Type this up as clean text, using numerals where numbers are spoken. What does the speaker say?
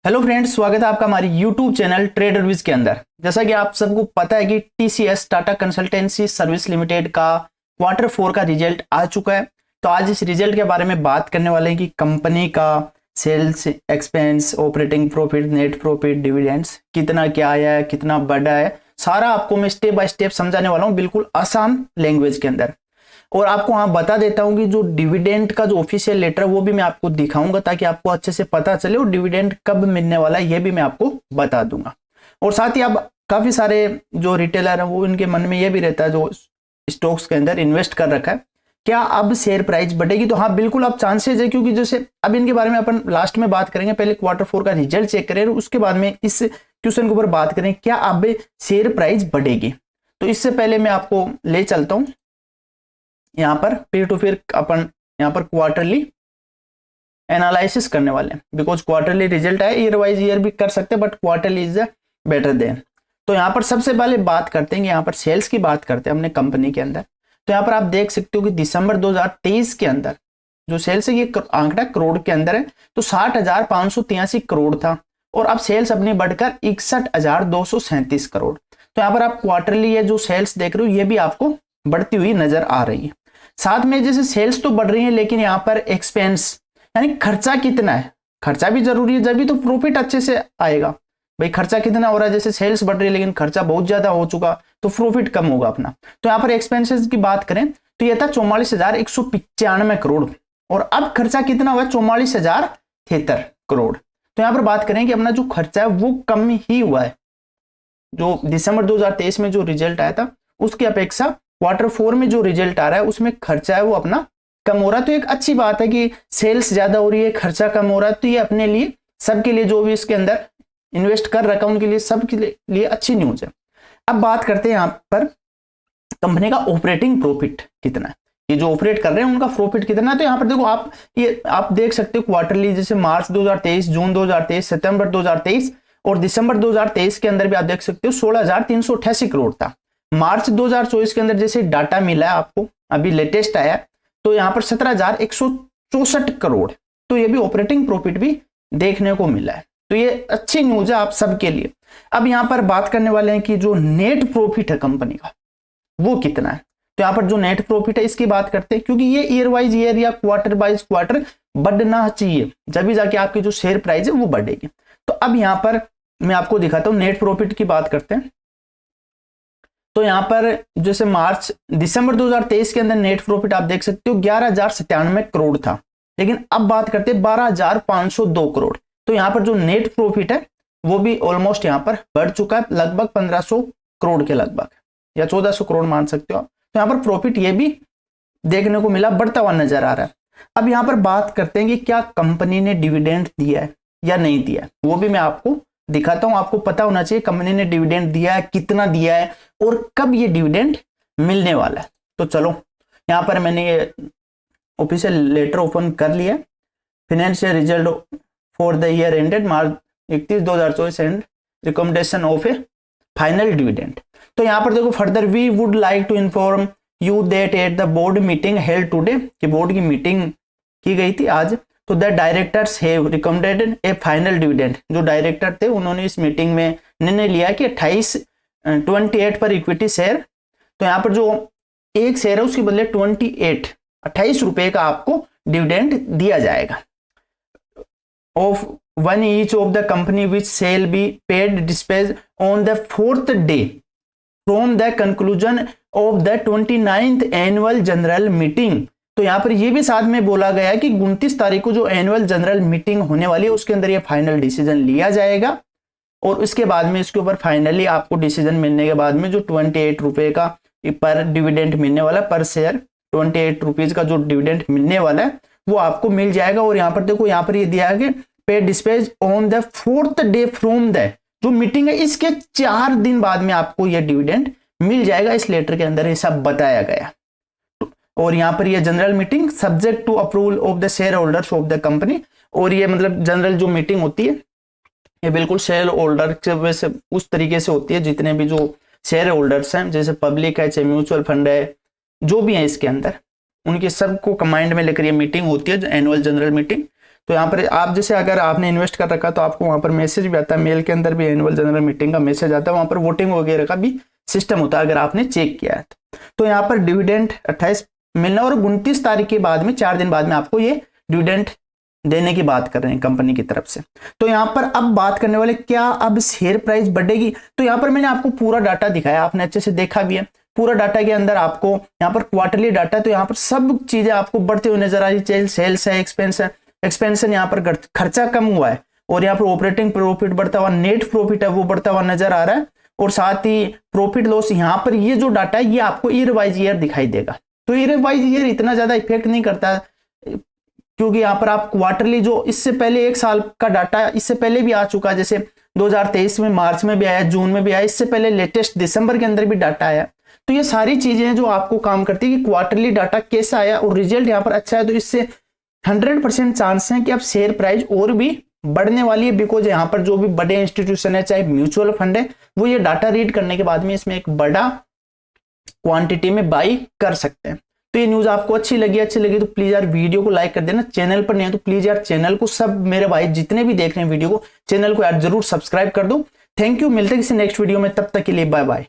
Hello friends, स्वागत है आपका हमारी यूट्यूब चैनल ट्रेडर विज के अंदर। जैसा कि आप सबको पता है कि TCS Tata consultancy service limited का Q4 का रिजल्ट आ चुका है। तो आज इस रिजल्ट के बारे में बात करने वाले हैं कि कंपनी का sales, expense, operating profit, net profit, dividends कितना क्या आया है, कितना बढ़ा है, सारा आपको मैं स्टेप बाय स्टेप समझाने वाला हूँ बिल्कुल आसान लैंग्वेज के अंदर। और आपको हाँ बता देता हूँ कि जो डिविडेंड का जो ऑफिशियल लेटर वो भी मैं आपको दिखाऊंगा ताकि आपको अच्छे से पता चले और डिविडेंड कब मिलने वाला है ये भी मैं आपको बता दूंगा। और साथ ही अब काफी सारे जो रिटेलर हैं वो इनके मन में ये भी रहता है जो स्टॉक्स के अंदर इन्वेस्ट कर रखा है, क्या अब शेयर प्राइस बढ़ेगी? तो हाँ बिल्कुल अब चांसेज है, क्योंकि जैसे अब इनके बारे में अपन लास्ट में बात करेंगे। पहले Q4 का रिजल्ट चेक करें, उसके बाद में इस क्वेश्चन के ऊपर बात करें क्या अब शेयर प्राइस बढ़ेगी। तो इससे पहले मैं आपको ले चलता हूँ यहाँ पर पीर टू पीर। अपन यहाँ पर क्वार्टरली एनालिसिस करने वाले हैं, बिकॉज क्वार्टरली रिजल्ट है, ईयर वाइज ईयर भी कर सकते हैं but quarterly is better than. तो यहाँ पर सबसे पहले बात करते हैं, यहाँ पर सेल्स की बात करते हैं अपने कंपनी के अंदर। तो यहाँ पर आप देख सकते हो कि दिसंबर 2023 के अंदर जो सेल्स है ये आंकड़ा करोड़ के अंदर है, तो 60,583 करोड़ था और अब सेल्स अपनी बढ़कर 61,237 करोड़। तो यहाँ पर आप क्वार्टरली ये जो सेल्स देख रहे हो ये भी आपको बढ़ती हुई नजर आ रही है। साथ में जैसे सेल्स तो बढ़ रही है लेकिन यहाँ पर एक्सपेंस यानी खर्चा कितना है, खर्चा भी जरूरी है, जब भी तो प्रॉफिट अच्छे से आएगा। भाई खर्चा कितना हो रहा है, जैसे सेल्स बढ़ रही है लेकिन खर्चा बहुत ज्यादा हो चुका तो प्रॉफिट कम होगा अपना। तो यहाँ पर एक्सपेंसेस की बात करें तो यह था 44,195 करोड़ और अब खर्चा कितना हुआ, 44,073 करोड़। तो यहाँ पर बात करें कि अपना जो खर्चा है वो कम ही हुआ है। जो दिसंबर 2023 में जो रिजल्ट आया था उसकी अपेक्षा Q4 में जो रिजल्ट आ रहा है उसमें खर्चा है वो अपना कम हो रहा है। तो एक अच्छी बात है कि सेल्स ज्यादा हो रही है, खर्चा कम हो रहा है, तो ये अपने लिए सबके लिए जो भी इसके अंदर इन्वेस्ट कर रखा है उनके लिए सबके लिए अच्छी न्यूज है। अब बात करते हैं यहाँ पर कंपनी का ऑपरेटिंग प्रॉफिट कितना है, ये जो ऑपरेट कर रहे हैं उनका प्रॉफिट कितना है। तो यहाँ पर देखो आप देख सकते हो क्वार्टरली, जैसे मार्च 2023, जून 2023, सितंबर 2023 और दिसंबर 2023 के अंदर भी आप देख सकते हो 16,388 करोड़ था। मार्च 2024 के अंदर जैसे डाटा मिला है आपको, अभी लेटेस्ट आया, तो यहाँ पर 17,164 करोड़। तो ये भी ऑपरेटिंग प्रॉफिट भी देखने को मिला है, तो ये अच्छी न्यूज है आप सबके लिए। अब यहाँ पर बात करने वाले हैं कि जो नेट प्रॉफिट है कंपनी का वो कितना है। तो यहाँ पर जो नेट प्रॉफिट है इसकी बात करते हैं, क्योंकि ये ईयर वाइज ईयर या क्वार्टर वाइज क्वार्टर बढ़ना चाहिए, जब भी जाके आपकी जो शेयर प्राइस है वो बढ़ेगी। तो अब यहाँ पर मैं आपको दिखाता हूँ नेट प्रॉफिट की बात करते हैं। तो यहाँ पर जैसे दिसंबर 2023 के अंदर नेट प्रॉफिट आप देख सकते हो 11,097 करोड़ था, लेकिन अब बात करते हैं 12,502 करोड़। तो यहाँ पर जो नेट प्रॉफिट है वो भी ऑलमोस्ट यहाँ पर बढ़ चुका है, लगभग 1,500 करोड़ के लगभग या 1,400 करोड़ मान सकते हो आप। तो यहाँ पर प्रॉफिट ये भी देखने को मिला, बढ़ता हुआ नजर आ रहा है। अब यहाँ पर बात करते हैं कि क्या कंपनी ने डिविडेंड दिया है या नहीं दिया है, वो भी मैं आपको दिखाता हूं। आपको पता होना चाहिए कंपनी ने डिविडेंड दिया है, कितना दिया है और कब ये डिविडेंड मिलने वाला है। तो चलो यहां पर मैंने ये ऑफिशियल लेटर ओपन कर लिया, financial result for the year ended March 31, 2024 and recommendation of a final dividend. तो यहां पर देखो, further we would like to inform you that at the board meeting held today, कि बोर्ड की meeting की गई थी आज, तो the directors have recommended a final dividend. जो डायरेक्टर थे उन्होंने इस मीटिंग में निर्णय लिया कि 28 पर इक्विटी शेयर, तो यहाँ पर जो एक शेयर है उसके बदले 28 रुपए का आपको डिविडेंड दिया जाएगा of one each of the company which shall be paid dispatched on the 4th day from the conclusion of the 29th annual general meeting. तो यहाँ पर ये भी साथ में बोला गया है कि 29 तारीख को जो एनुअल जनरल मीटिंग होने वाली है उसके अंदर ये फाइनल डिसीजन लिया जाएगा और उसके बाद में इसके ऊपर फाइनली आपको डिसीजन मिलने के बाद में जो 28 रुपए का पर डिविडेंड मिलने वाला, पर शेयर 28 रुपीज का जो डिविडेंड मिलने वाला है वो आपको मिल जाएगा। और यहाँ पर देखो, यहाँ पर ये दिया है कि pay dispatched on the 4th day from the जो मीटिंग है इसके 4 दिन बाद में आपको यह डिविडेंड मिल जाएगा। इस लेटर के अंदर ये सब बताया गया। और यहाँ पर ये general meeting subject to approval of the shareholders of the company, और ये मतलब जनरल जो मीटिंग होती है ये बिल्कुल शेयर होल्डर के वैसे उस तरीके से होती है, जितने भी जो शेयर होल्डर्स हैं, जैसे पब्लिक है, चाहे म्यूचुअल फंड है, जो भी है इसके अंदर, उनके सबको कमांड में लेकर ये मीटिंग होती है, एनुअल जनरल मीटिंग। तो यहाँ पर आप जैसे अगर आपने इन्वेस्ट कर रखा तो आपको वहाँ पर मैसेज भी आता है, मेल के अंदर भी एनुअल जनरल मीटिंग का मैसेज आता है, वहाँ पर वोटिंग वगैरह का भी सिस्टम होता है अगर आपने चेक किया है तो यहाँ पर डिविडेंड 28 मिलना और 29 तारीख के बाद में 4 दिन बाद में आपको ये डिविडेंड देने की बात कर रहे हैं कंपनी की तरफ से। तो यहाँ पर अब बात करने वाले क्या अब शेयर प्राइस बढ़ेगी, तो यहाँ पर मैंने आपको पूरा डाटा दिखाया, आपने अच्छे से देखा भी है। पूरा डाटा के अंदर आपको यहाँ पर क्वार्टरली डाटा, तो यहाँ पर सब चीजें आपको बढ़ते हुए नजर आ रही है। सेल्स है, एक्सपेंशन यहाँ पर खर्चा कम हुआ है और यहाँ पर ऑपरेटिंग प्रॉफिट बढ़ता हुआ, नेट प्रॉफिट है वो बढ़ता हुआ नजर आ रहा है और साथ ही प्रॉफिट लॉस यहाँ पर ये जो डाटा है ये आपको ईयर वाइज ईयर दिखाई देगा। तो ईयर वाइज ईयर इतना ज्यादा इफेक्ट नहीं करता क्योंकि यहाँ पर आप क्वार्टरली जो इससे पहले 1 साल का डाटा इससे पहले भी आ चुका है, जैसे 2023 में मार्च में भी आया, जून में भी आया, इससे पहले लेटेस्ट दिसंबर के अंदर भी डाटा आया। तो ये सारी चीजें जो आपको काम करती है कि क्वार्टरली डाटा कैसा आया और रिजल्ट यहाँ पर अच्छा है, तो इससे 100% चांस है कि अब शेयर प्राइस और भी बढ़ने वाली है। बिकॉज यहाँ पर जो भी बड़े इंस्टीट्यूशन है, चाहे म्यूचुअल फंड है, वो ये डाटा रीड करने के बाद में इसमें एक बड़ा क्वांटिटी में बाई कर सकते हैं। तो ये न्यूज आपको अच्छी लगी तो प्लीज यार वीडियो को लाइक कर देना। चैनल पर नहीं है तो प्लीज यार चैनल को, सब मेरे भाई जितने भी देख रहे हैं वीडियो को, चैनल को यार जरूर सब्सक्राइब कर दो। थैंक यू, मिलते हैं किसी नेक्स्ट वीडियो में, तब तक के लिए बाय बाय।